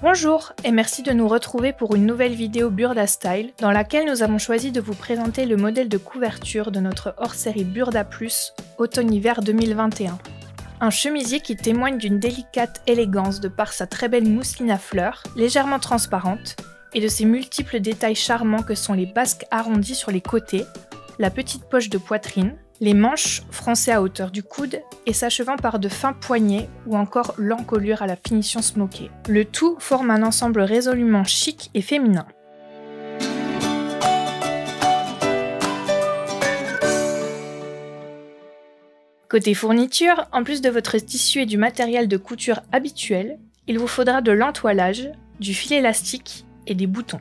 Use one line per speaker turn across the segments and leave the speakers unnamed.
Bonjour et merci de nous retrouver pour une nouvelle vidéo Burda Style dans laquelle nous avons choisi de vous présenter le modèle de couverture de notre hors-série Burda Plus automne-hiver 2021. Un chemisier qui témoigne d'une délicate élégance de par sa très belle mousseline à fleurs, légèrement transparente, et de ses multiples détails charmants que sont les basques arrondies sur les côtés, la petite poche de poitrine, les manches froncées à hauteur du coude et s'achevant par de fins poignets ou encore l'encolure à la finition smokée. Le tout forme un ensemble résolument chic et féminin. Côté fourniture, en plus de votre tissu et du matériel de couture habituel, il vous faudra de l'entoilage, du fil élastique et des boutons.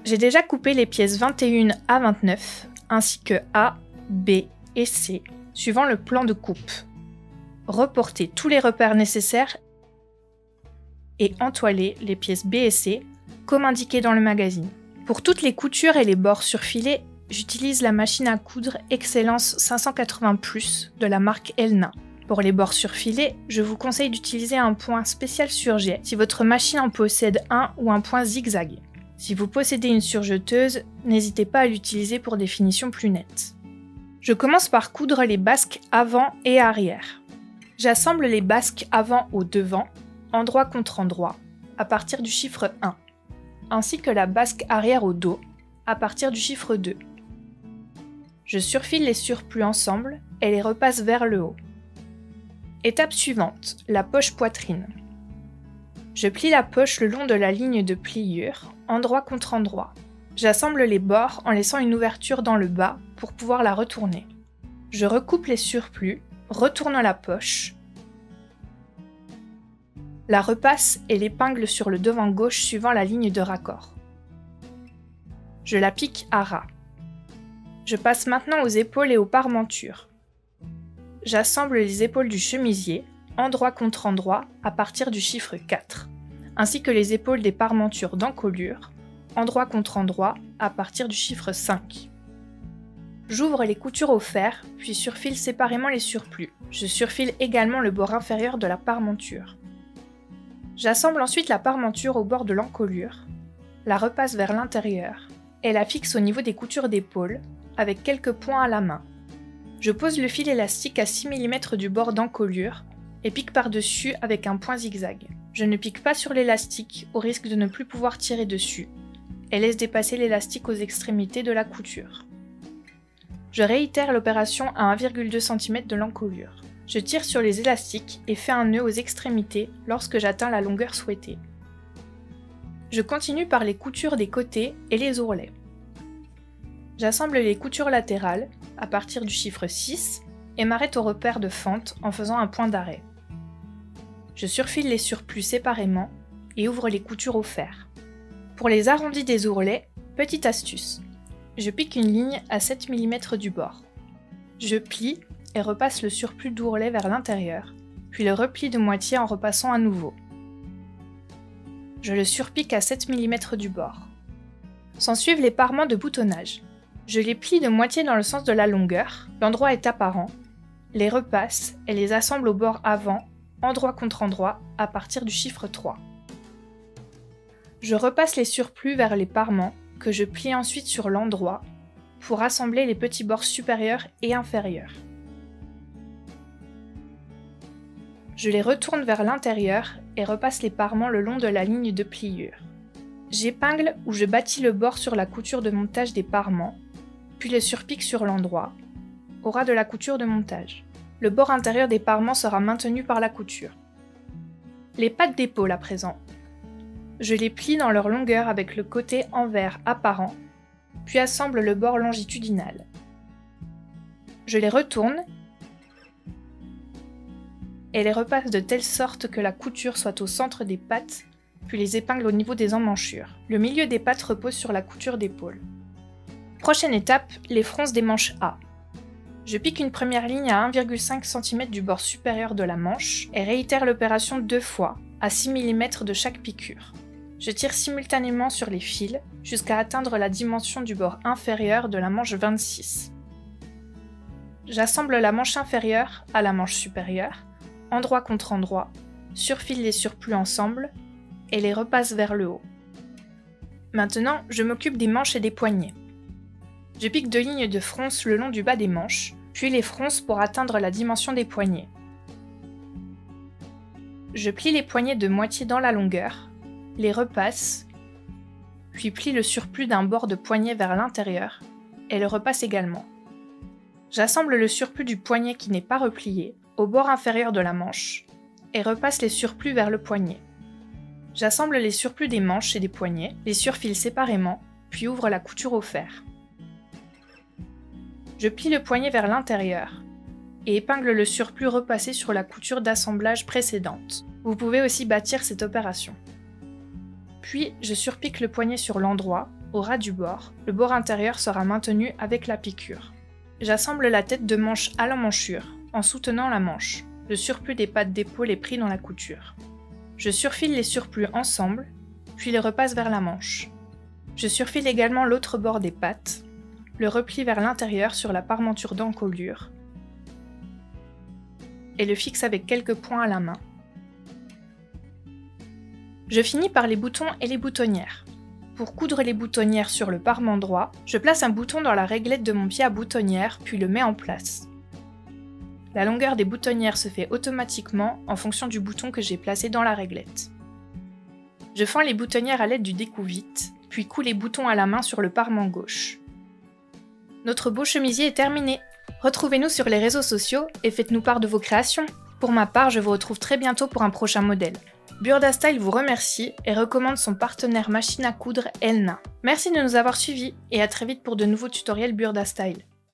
J'ai déjà coupé les pièces 21 à 29, ainsi que A, B et C, suivant le plan de coupe. Reportez tous les repères nécessaires et entoilez les pièces B et C, comme indiqué dans le magazine. Pour toutes les coutures et les bords surfilés, j'utilise la machine à coudre Excellence 580+, de la marque Elna. Pour les bords surfilés, je vous conseille d'utiliser un point spécial surjet si votre machine en possède un ou un point zigzag. Si vous possédez une surjeteuse, n'hésitez pas à l'utiliser pour des finitions plus nettes. Je commence par coudre les basques avant et arrière. J'assemble les basques avant au devant, endroit contre endroit, à partir du chiffre 1, ainsi que la basque arrière au dos, à partir du chiffre 2. Je surfile les surplus ensemble et les repasse vers le haut. Étape suivante, la poche poitrine. Je plie la poche le long de la ligne de pliure, endroit contre endroit. J'assemble les bords en laissant une ouverture dans le bas pour pouvoir la retourner. Je recoupe les surplus, retourne la poche, la repasse et l'épingle sur le devant gauche suivant la ligne de raccord. Je la pique à ras. Je passe maintenant aux épaules et aux parmentures. J'assemble les épaules du chemisier, endroit contre endroit, à partir du chiffre 4, ainsi que les épaules des parmentures d'encolure, endroit contre endroit, à partir du chiffre 5. J'ouvre les coutures au fer, puis surfile séparément les surplus. Je surfile également le bord inférieur de la parmenture. J'assemble ensuite la parmenture au bord de l'encolure, la repasse vers l'intérieur, et la fixe au niveau des coutures d'épaule, avec quelques points à la main. Je pose le fil élastique à 6 mm du bord d'encolure, et pique par-dessus avec un point zigzag. Je ne pique pas sur l'élastique, au risque de ne plus pouvoir tirer dessus, et laisse dépasser l'élastique aux extrémités de la couture. Je réitère l'opération à 1,2 cm de l'encolure. Je tire sur les élastiques et fais un nœud aux extrémités lorsque j'atteins la longueur souhaitée. Je continue par les coutures des côtés et les ourlets. J'assemble les coutures latérales à partir du chiffre 6 et m'arrête au repère de fente en faisant un point d'arrêt. Je surfile les surplus séparément et ouvre les coutures au fer. Pour les arrondis des ourlets, petite astuce. Je pique une ligne à 7 mm du bord. Je plie et repasse le surplus d'ourlet vers l'intérieur, puis le replie de moitié en repassant à nouveau. Je le surpique à 7 mm du bord. S'ensuivent les parements de boutonnage. Je les plie de moitié dans le sens de la longueur, l'endroit est apparent, les repasse et les assemble au bord avant, endroit contre endroit, à partir du chiffre 3. Je repasse les surplus vers les parements, que je plie ensuite sur l'endroit, pour assembler les petits bords supérieurs et inférieurs. Je les retourne vers l'intérieur et repasse les parements le long de la ligne de pliure. J'épingle ou je bâtis le bord sur la couture de montage des parements, puis le surpique sur l'endroit, au ras de la couture de montage. Le bord intérieur des parements sera maintenu par la couture. Les pattes d'épaule à présent. Je les plie dans leur longueur avec le côté envers apparent, puis assemble le bord longitudinal. Je les retourne et les repasse de telle sorte que la couture soit au centre des pattes, puis les épingle au niveau des emmanchures. Le milieu des pattes repose sur la couture d'épaule. Prochaine étape, les fronces des manches A. Je pique une première ligne à 1,5 cm du bord supérieur de la manche et réitère l'opération 2 fois, à 6 mm de chaque piqûre. Je tire simultanément sur les fils jusqu'à atteindre la dimension du bord inférieur de la manche 26. J'assemble la manche inférieure à la manche supérieure, endroit contre endroit, surfile les surplus ensemble, et les repasse vers le haut. Maintenant, je m'occupe des manches et des poignets. Je pique 2 lignes de fronce le long du bas des manches, puis les fronce pour atteindre la dimension des poignets. Je plie les poignets de moitié dans la longueur, les repasse, puis plie le surplus d'un bord de poignet vers l'intérieur, et le repasse également. J'assemble le surplus du poignet qui n'est pas replié au bord inférieur de la manche, et repasse les surplus vers le poignet. J'assemble les surplus des manches et des poignets, les surfile séparément, puis ouvre la couture au fer. Je plie le poignet vers l'intérieur et épingle le surplus repassé sur la couture d'assemblage précédente. Vous pouvez aussi bâtir cette opération. Puis, je surpique le poignet sur l'endroit, au ras du bord. Le bord intérieur sera maintenu avec la piqûre. J'assemble la tête de manche à l'emmanchure, en soutenant la manche. Le surplus des pattes d'épaule est pris dans la couture. Je surfile les surplus ensemble, puis les repasse vers la manche. Je surfile également l'autre bord des pattes, le replie vers l'intérieur sur la parmenture d'encolure et le fixe avec quelques points à la main. Je finis par les boutons et les boutonnières. Pour coudre les boutonnières sur le parement droit, je place un bouton dans la réglette de mon pied à boutonnière puis le mets en place. La longueur des boutonnières se fait automatiquement en fonction du bouton que j'ai placé dans la réglette. Je fends les boutonnières à l'aide du découvite, puis couds les boutons à la main sur le parement gauche. Notre beau chemisier est terminé. Retrouvez-nous sur les réseaux sociaux et faites-nous part de vos créations. Pour ma part, je vous retrouve très bientôt pour un prochain modèle. Burda Style vous remercie et recommande son partenaire machine à coudre Elna. Merci de nous avoir suivis et à très vite pour de nouveaux tutoriels Burda Style.